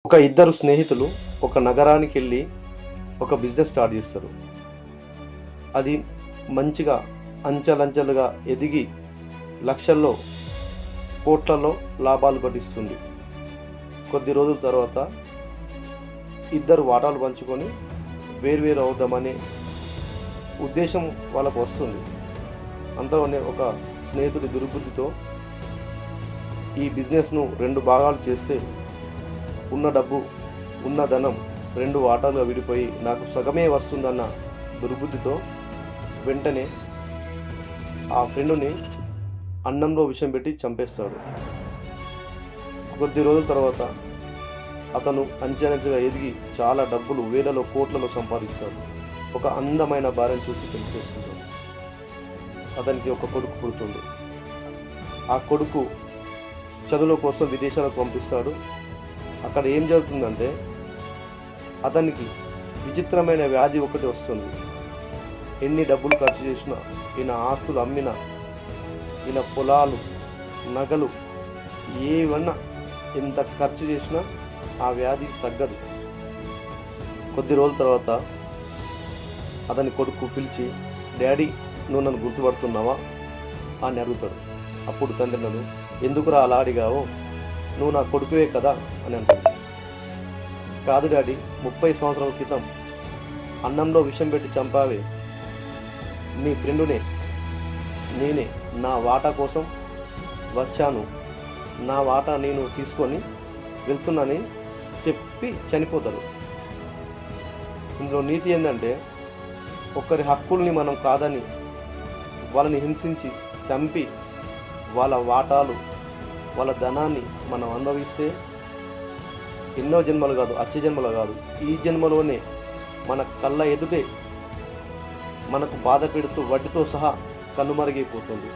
ఒక ఇద్దరు స్నేహితులు ఒక నగరానికి వెళ్ళి ఒక బిజినెస్ స్టార్ట్ చేస్తారు. అది మంచిగా అంచెలంచెలుగా ఎదిగి లక్షల్లో కోట్లలో లాభాలు గడిస్తుంది. కొద్ది రోజుల తర్వాత ఇద్దరు వాటాలు పంచుకొని వేరువేరు అవుదామనే ఉద్దేశం వాళ్ళకు వస్తుంది. అంతలోనే ఒక స్నేహితుడి దుర్బుద్ధితో ఈ బిజినెస్ను 2 భాగాలు చేస్తే ఉన్న డబ్బు ఉన్న ధనం 2 వాటాలుగా విడిపోయి నాకు సగమే వస్తుందన్న దుర్బుద్ధితో వెంటనే ఆ ఫ్రెండుని అన్నంలో విషం పెట్టి చంపేస్తాడు. కొద్ది రోజుల తర్వాత అతను అంచెలంచెగా ఎదిగి చాలా డబ్బులు వేలలో కోట్లలో సంపాదిస్తాడు. ఒక అందమైన భార్యను చూసి పెళ్లి చేసుకుంటాడు. అతనికి ఒక కొడుకు పుడుతుంది. ఆ కొడుకు చదువుల కోసం విదేశాలకు పంపిస్తాడు. అక్కడ ఏం జరుగుతుందంటే అతనికి విచిత్రమైన వ్యాధి ఒకటి వస్తుంది. ఎన్ని డబ్బులు ఖర్చు చేసినా, ఈయన ఆస్తులు అమ్మినా, ఈయన పొలాలు నగలు ఏమన్నా ఎంత ఖర్చు చేసినా ఆ వ్యాధి తగ్గదు. కొద్ది రోజుల తర్వాత అతని కొడుకు పిలిచి, డాడీ నువ్వు నన్ను గుర్తుపడుతున్నావా అని అడుగుతాడు. అప్పుడు తండ్రి నన్ను ఎందుకురా అలా అడిగావో, నువ్వు నా కొడుకువే కదా అని అంటాడు. కాదు డాడీ, 30 సంవత్సరాల క్రితం అన్నంలో విషం పెట్టి చంపావే నీ ఫ్రెండునే, నేనే నా వాటా కోసం వచ్చాను, నా వాటా నేను తీసుకొని వెళ్తున్నానని చెప్పి చనిపోతాడు. ఇందులో నీతి ఏంటంటే ఒకరి హక్కుల్ని మనం కాదని వాళ్ళని హింసించి చంపి వాళ్ళ వాటాలు వాళ్ళ ధనాన్ని మనం అనుభవిస్తే ఎన్నో జన్మలు కాదు, వచ్చే జన్మలు కాదు, ఈ జన్మలోనే మన కళ్ళ ఎదుటే మనకు బాధ పెడుతూ వడ్డీతో సహా కనుమరుగైపోతుంది.